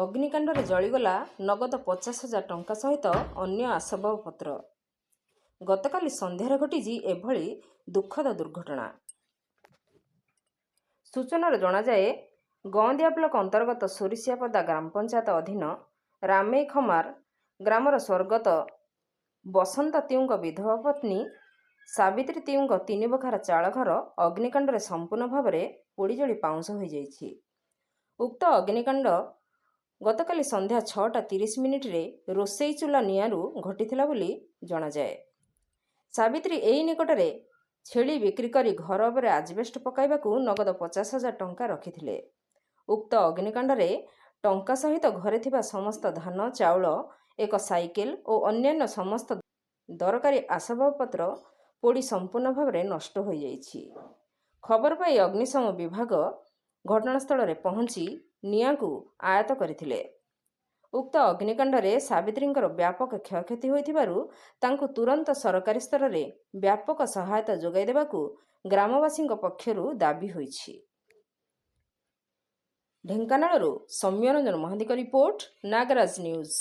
ଅଗ୍ନିକାଣ୍ଡରେ ଜଳିଗଲା ନଗଦ 50,000 ଟଙ୍କା ସହିତ ଅନ୍ୟ ଆସବାବପତ୍ର। ଗତକାଲି ସନ୍ଧ୍ୟାରେ ଘଟିଛି ଏଭଳି ଦୁଃଖଦ ଦୁର୍ଘଟଣା। ସୂଚନାରୁ ଜଣାଯାଏ, ଗଅଁଦିଆ ବ୍ଲକ ଅନ୍ତର୍ଗତ ସୋରିଷିଆପଦା ଗ୍ରାମପଞ୍ଚାୟତ ଅଧୀନ ରାମେଇଖମାର ଗ୍ରାମର ସ୍ୱର୍ଗତ ବସନ୍ତ ତିଉଙ୍କ ବିଧବା ପତ୍ନୀ ସାବିତ୍ରୀ ତିଉଙ୍କ 3 ବଖରା ଚାଳଘର ଅଗ୍ନିକାଣ୍ଡରେ ସମ୍ପୂର୍ଣ୍ଣ ଭାବରେ ପୋଡ଼ିଜଳି ପାଉଁଶ ହୋଇଯାଇଛି। ଉକ୍ତ ଅଗ୍ନିକାଣ୍ଡ ଗତକାଲି ସନ୍ଧ୍ୟା 6:30 ରୋଷେଇ ଚୁଲା ନିଆଁରୁ ଘଟିଥିଲା ବୋଲି ଜଣାଯାଏ। ସାବିତ୍ରୀ ଏହି ନିକଟରେ ଛେଳି ବିକ୍ରି କରି ଘର ଉପରେ ଆଜବେଷ୍ଟ ପକାଇବାକୁ ନଗଦ 50,000 ଟଙ୍କା ରଖିଥିଲେ। ଉକ୍ତ ଅଗ୍ନିକାଣ୍ଡରେ ଟଙ୍କା ସହିତ ଘରେ ଥିବା ସମସ୍ତ ଧାନ, ଚାଉଳ, ଏକ ସାଇକେଲ ଓ ଅନ୍ୟାନ୍ୟ ସମସ୍ତ ଦରକାରୀ ଆସବାବପତ୍ର ପୋଡ଼ି ସମ୍ପୂର୍ଣ୍ଣ ଭାବରେ ନଷ୍ଟ ହୋଇଯାଇଛି। ଖବର ପାଇ ଅଗ୍ନିଶମ ବିଭାଗ ଘଟଣାସ୍ଥଳରେ ପହଞ୍ଚି ନିଆଁକୁ ଆୟତ୍ତ କରିଥିଲେ। ଉକ୍ତ ଅଗ୍ନିକାଣ୍ଡରେ ସାବିତ୍ରୀଙ୍କର ବ୍ୟାପକ କ୍ଷୟକ୍ଷତି ହୋଇଥିବାରୁ ତାଙ୍କୁ ତୁରନ୍ତ ସରକାରୀ ସ୍ତରରେ ବ୍ୟାପକ ସହାୟତା ଯୋଗାଇ ଦେବାକୁ ଗ୍ରାମବାସୀଙ୍କ ପକ୍ଷରୁ ଦାବି ହୋଇଛି। ଢେଙ୍କାନାଳରୁ ସୌମ୍ୟରଞ୍ଜନ ମହାନ୍ତିଙ୍କ ରିପୋର୍ଟ, ନାଗରାଜ ନ୍ୟୁଜ୍।